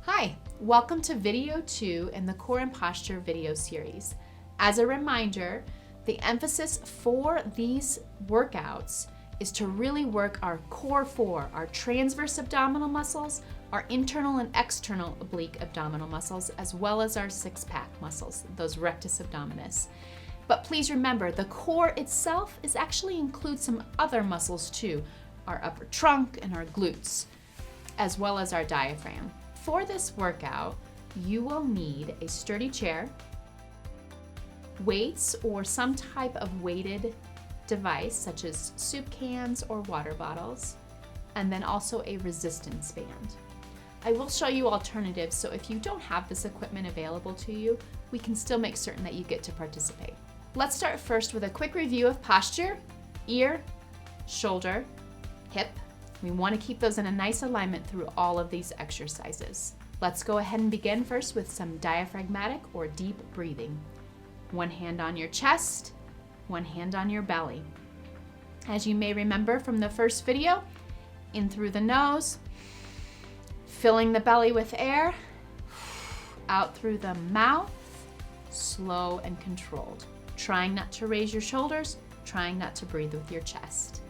Hi, welcome to video 2 in the Core and Posture video series. As a reminder, the emphasis for these workouts is to really work our core 4, our transverse abdominal muscles, our internal and external oblique abdominal muscles, as well as our six-pack muscles, those rectus abdominis. But please remember, the core itself actually includes some other muscles too, our upper trunk and our glutes, as well as our diaphragm. For this workout, you will need a sturdy chair, weights or some type of weighted device such as soup cans or water bottles, and then also a resistance band. I will show you alternatives, so if you don't have this equipment available to you, we can still make certain that you get to participate. Let's start first with a quick review of posture, ear, shoulder, hip. We want to keep those in a nice alignment through all of these exercises. Let's go ahead and begin first with some diaphragmatic or deep breathing. One hand on your chest, one hand on your belly. As you may remember from the first video, in through the nose, filling the belly with air, out through the mouth, slow and controlled. Trying not to raise your shoulders, trying not to breathe with your chest.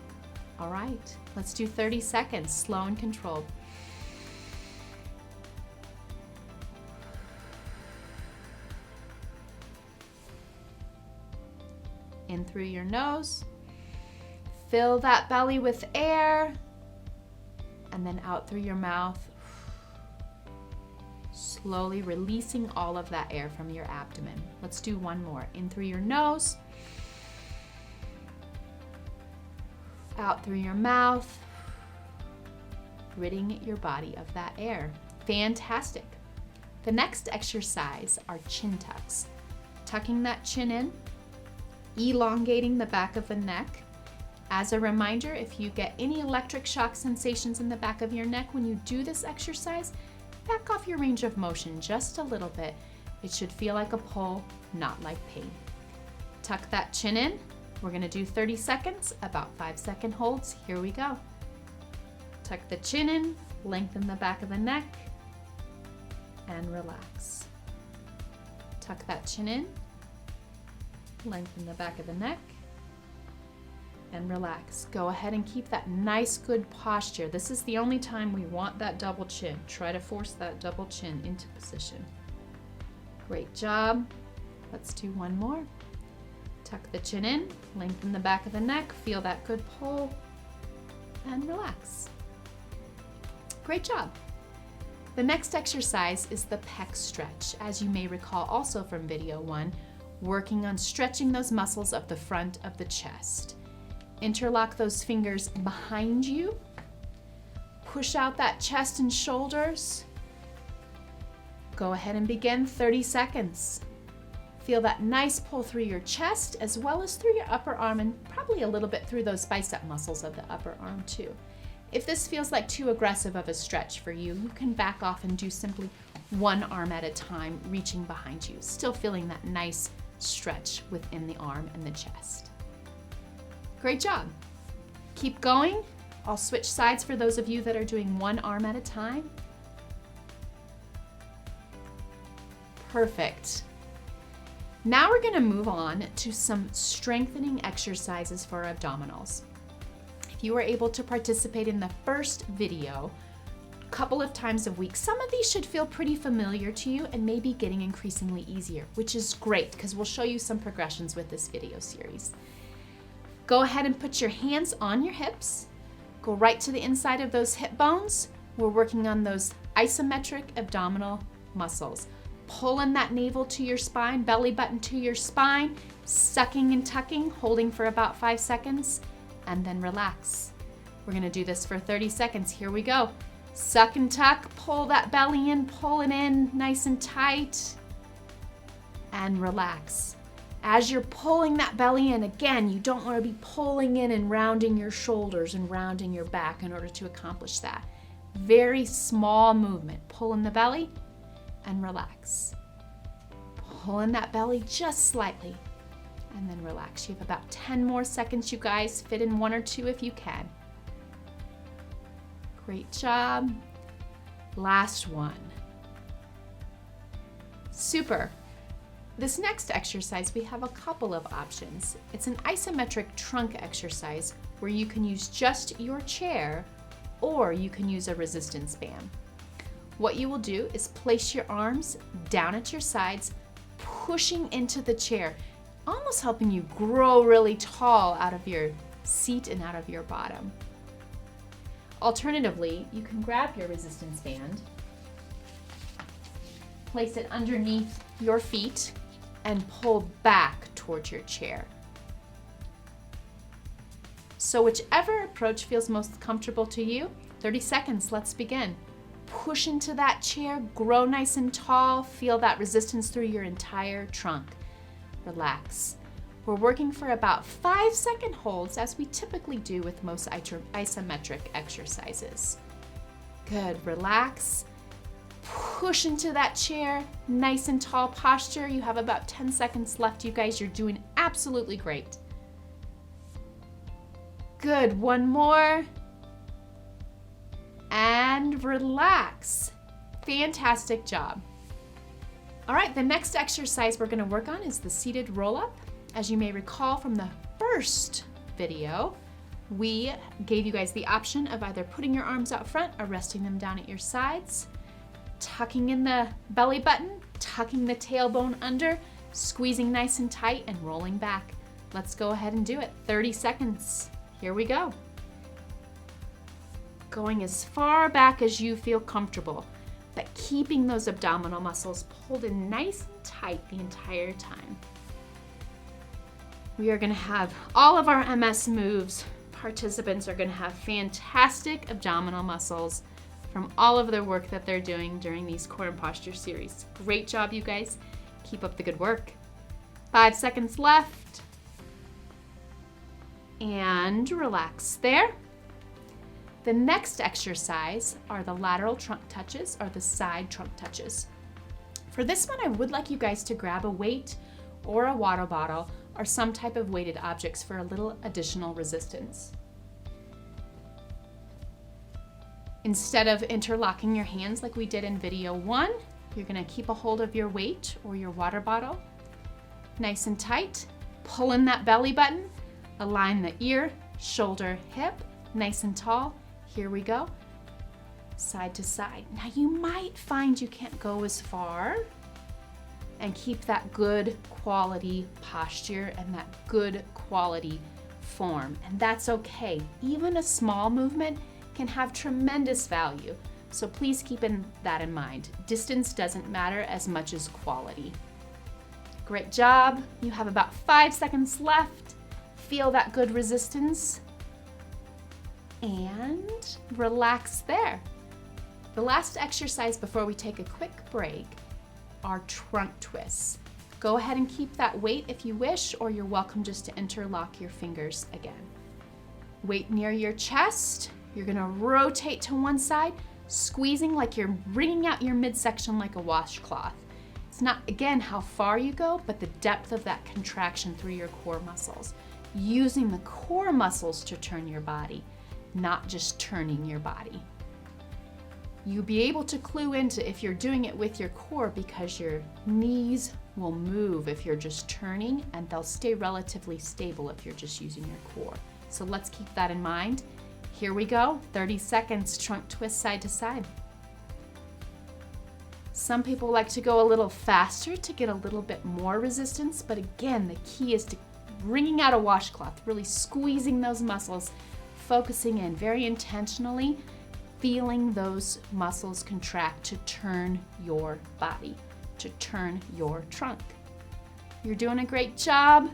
All right, let's do 30 seconds, slow and controlled. In through your nose, fill that belly with air, and then out through your mouth, slowly releasing all of that air from your abdomen. Let's do one more. In through your nose, out through your mouth, ridding your body of that air. Fantastic. The next exercise are chin tucks. Tucking that chin in, elongating the back of the neck. As a reminder, if you get any electric shock sensations in the back of your neck when you do this exercise, back off your range of motion just a little bit. It should feel like a pull, not like pain. Tuck that chin in. We're gonna do 30 seconds, about 5-second holds. Here we go. Tuck the chin in, lengthen the back of the neck, and relax. Tuck that chin in, lengthen the back of the neck, and relax. Go ahead and keep that nice, good posture. This is the only time we want that double chin. Try to force that double chin into position. Great job. Let's do one more. Tuck the chin in, lengthen the back of the neck, feel that good pull, and relax. Great job. The next exercise is the pec stretch. As you may recall also from video 1, working on stretching those muscles of the front of the chest. Interlock those fingers behind you. Push out that chest and shoulders. Go ahead and begin 30 seconds. Feel that nice pull through your chest as well as through your upper arm and probably a little bit through those bicep muscles of the upper arm too. If this feels like too aggressive of a stretch for you, you can back off and do simply one arm at a time, reaching behind you, still feeling that nice stretch within the arm and the chest. Great job. Keep going. I'll switch sides for those of you that are doing one arm at a time. Perfect. Now we're going to move on to some strengthening exercises for our abdominals. If you were able to participate in the first video a couple of times a week, some of these should feel pretty familiar to you and maybe getting increasingly easier, which is great because we'll show you some progressions with this video series. Go ahead and put your hands on your hips. Go right to the inside of those hip bones. We're working on those isometric abdominal muscles. Pulling that navel to your spine, belly button to your spine, sucking and tucking, holding for about 5 seconds, and then relax. We're gonna do this for 30 seconds. Here we go. Suck and tuck, pull that belly in, pull it in nice and tight, and relax. As you're pulling that belly in, again, you don't wanna be pulling in and rounding your shoulders and rounding your back in order to accomplish that. Very small movement. Pull in the belly, and relax. Pull in that belly just slightly and then relax. You have about 10 more seconds, you guys. Fit in 1 or 2 if you can. Great job. Last one. Super. This next exercise, we have a couple of options. It's an isometric trunk exercise where you can use just your chair or you can use a resistance band. What you will do is place your arms down at your sides, pushing into the chair, almost helping you grow really tall out of your seat and out of your bottom. Alternatively, you can grab your resistance band, place it underneath your feet, and pull back towards your chair. So whichever approach feels most comfortable to you, 30 seconds, let's begin. Push into that chair, grow nice and tall, feel that resistance through your entire trunk. Relax. We're working for about 5-second holds as we typically do with most isometric exercises. Good, relax. Push into that chair, nice and tall posture. You have about 10 seconds left, you guys. You're doing absolutely great. Good, one more. And relax. Fantastic job. All right, the next exercise we're gonna work on is the seated roll-up. As you may recall from the first video, we gave you guys the option of either putting your arms out front or resting them down at your sides, tucking in the belly button, tucking the tailbone under, squeezing nice and tight, and rolling back. Let's go ahead and do it. 30 seconds. Here we go. Going as far back as you feel comfortable, but keeping those abdominal muscles pulled in nice and tight the entire time. We are gonna have all of our MS moves. Participants are gonna have fantastic abdominal muscles from all of their work that they're doing during these core and posture series. Great job, you guys. Keep up the good work. 5 seconds left. And relax there. The next exercise are the lateral trunk touches or the side trunk touches. For this one, I would like you guys to grab a weight or a water bottle or some type of weighted objects for a little additional resistance. Instead of interlocking your hands like we did in video 1, you're gonna keep a hold of your weight or your water bottle, nice and tight, pull in that belly button, align the ear, shoulder, hip, nice and tall. Here we go, side to side. Now you might find you can't go as far and keep that good quality posture and that good quality form, and that's okay. Even a small movement can have tremendous value, so please keep that in mind. Distance doesn't matter as much as quality. Great job. You have about 5 seconds left. Feel that good resistance and relax there. The last exercise before we take a quick break are trunk twists. Go ahead and keep that weight if you wish, or you're welcome just to interlock your fingers again. Weight near your chest. You're gonna rotate to one side, squeezing like you're wringing out your midsection like a washcloth. It's not, again, how far you go, but the depth of that contraction through your core muscles. Using the core muscles to turn your body, not just turning your body. You'll be able to clue into if you're doing it with your core because your knees will move if you're just turning, and they'll stay relatively stable if you're just using your core. So let's keep that in mind. Here we go, 30 seconds, trunk twist side to side. Some people like to go a little faster to get a little bit more resistance, but again, the key is to wringing out a washcloth, really squeezing those muscles, focusing in very intentionally, feeling those muscles contract to turn your body, to turn your trunk. You're doing a great job.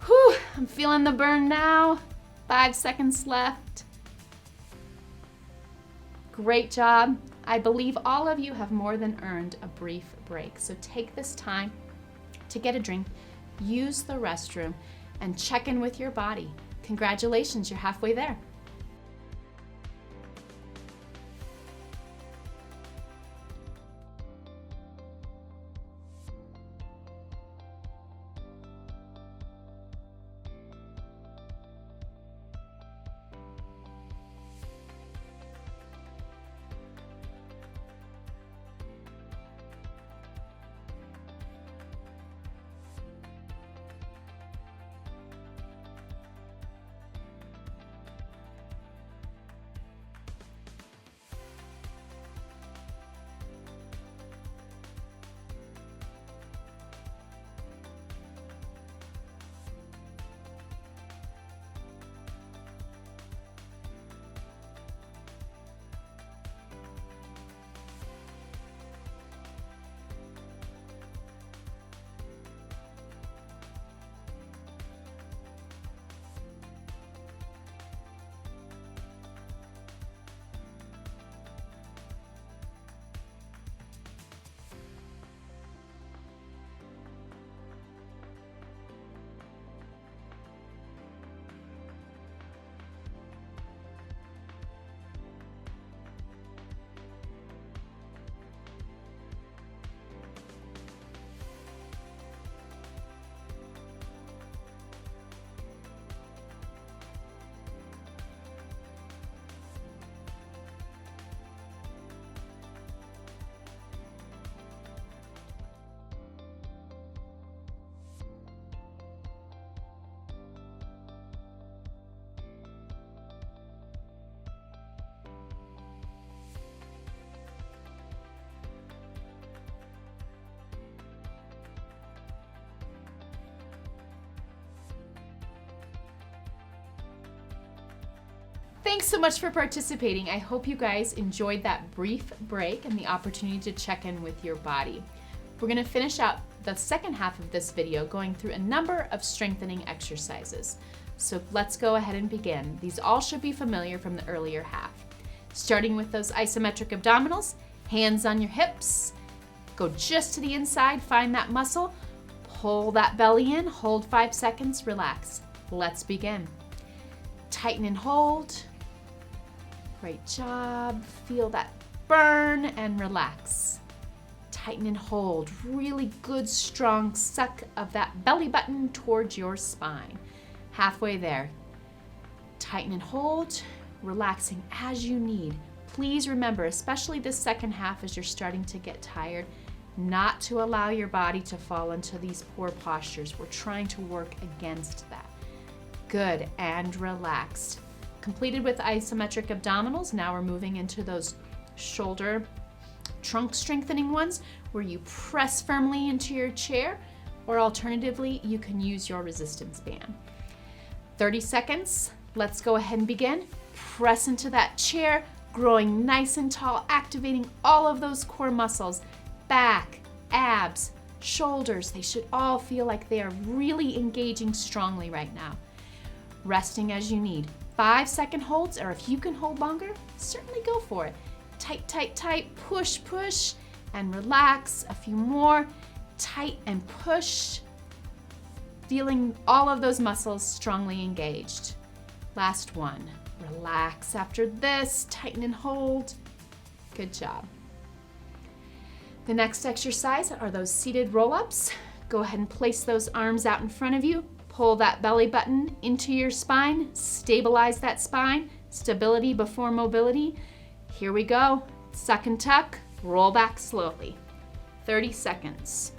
Whew, I'm feeling the burn now. 5 seconds left. Great job. I believe all of you have more than earned a brief break. So take this time to get a drink, use the restroom, and check in with your body. Congratulations, you're halfway there. Thanks so much for participating. I hope you guys enjoyed that brief break and the opportunity to check in with your body. We're going to finish out the second half of this video going through a number of strengthening exercises. So let's go ahead and begin. These all should be familiar from the earlier half. Starting with those isometric abdominals, hands on your hips, go just to the inside, find that muscle, pull that belly in, hold 5 seconds, relax. Let's begin. Tighten and hold. Great job. Feel that burn and relax. Tighten and hold. Really good, strong suck of that belly button towards your spine. Halfway there. Tighten and hold, relaxing as you need. Please remember, especially this second half as you're starting to get tired, not to allow your body to fall into these poor postures. We're trying to work against that. Good, and relaxed. Completed with isometric abdominals. Now we're moving into those shoulder trunk strengthening ones where you press firmly into your chair, or alternatively, you can use your resistance band. 30 seconds. Let's go ahead and begin. Press into that chair, growing nice and tall, activating all of those core muscles. Back, abs, shoulders, they should all feel like they are really engaging strongly right now. Resting as you need. 5-second holds, or if you can hold longer, certainly go for it. Tight, tight, tight, push, push, and relax. A few more. Tight and push. Feeling all of those muscles strongly engaged. Last one. Relax after this. Tighten and hold. Good job. The next exercise are those seated roll-ups. Go ahead and place those arms out in front of you. Pull that belly button into your spine. Stabilize that spine. Stability before mobility. Here we go. Suck and tuck. Roll back slowly. 30 seconds.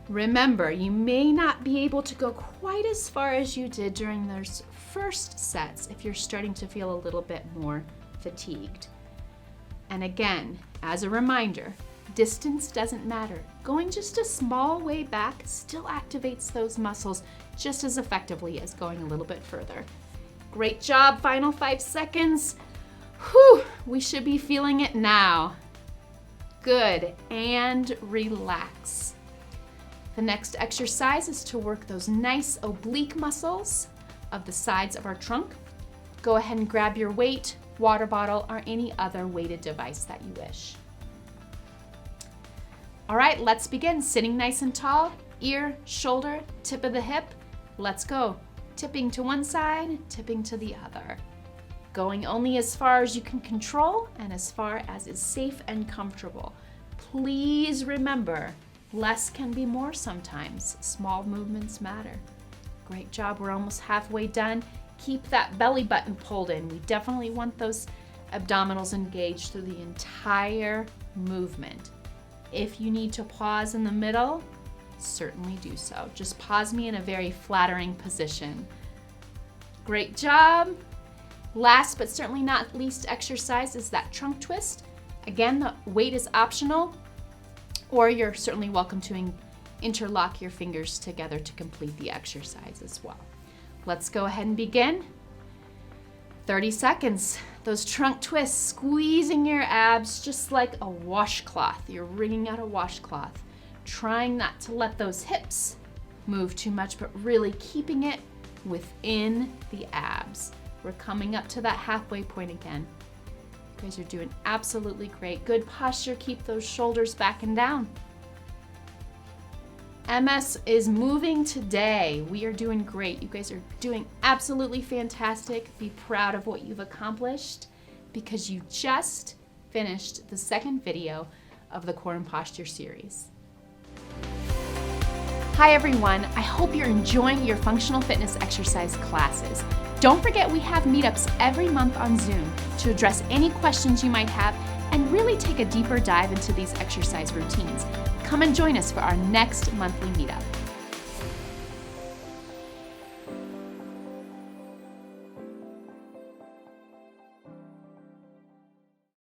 Remember, you may not be able to go quite as far as you did during those first sets if you're starting to feel a little bit more fatigued. And again, as a reminder, distance doesn't matter. Going just a small way back still activates those muscles just as effectively as going a little bit further. Great job, final 5 seconds. Whew, we should be feeling it now. Good, and relax. The next exercise is to work those nice oblique muscles of the sides of our trunk. Go ahead and grab your weight, water bottle, or any other weighted device that you wish. All right, let's begin. Sitting nice and tall, ear, shoulder, tip of the hip. Let's go. Tipping to one side, tipping to the other. Going only as far as you can control and as far as is safe and comfortable. Please remember, less can be more sometimes. Small movements matter. Great job, we're almost halfway done. Keep that belly button pulled in. We definitely want those abdominals engaged through the entire movement. If you need to pause in the middle, certainly do so. Just pause me in a very flattering position. Great job. Last but certainly not least exercise is that trunk twist. Again, the weight is optional, or you're certainly welcome to interlock your fingers together to complete the exercise as well. Let's go ahead and begin. 30 seconds. Those trunk twists, squeezing your abs just like a washcloth. You're wringing out a washcloth. Trying not to let those hips move too much, but really keeping it within the abs. We're coming up to that halfway point again. You guys are doing absolutely great. Good posture. Keep those shoulders back and down. MS is moving today. We are doing great. You guys are doing absolutely fantastic. Be proud of what you've accomplished because you just finished the second video of the Core and Posture series. Hi everyone, I hope you're enjoying your functional fitness exercise classes. Don't forget we have meetups every month on Zoom to address any questions you might have and really take a deeper dive into these exercise routines. Come and join us for our next monthly meetup.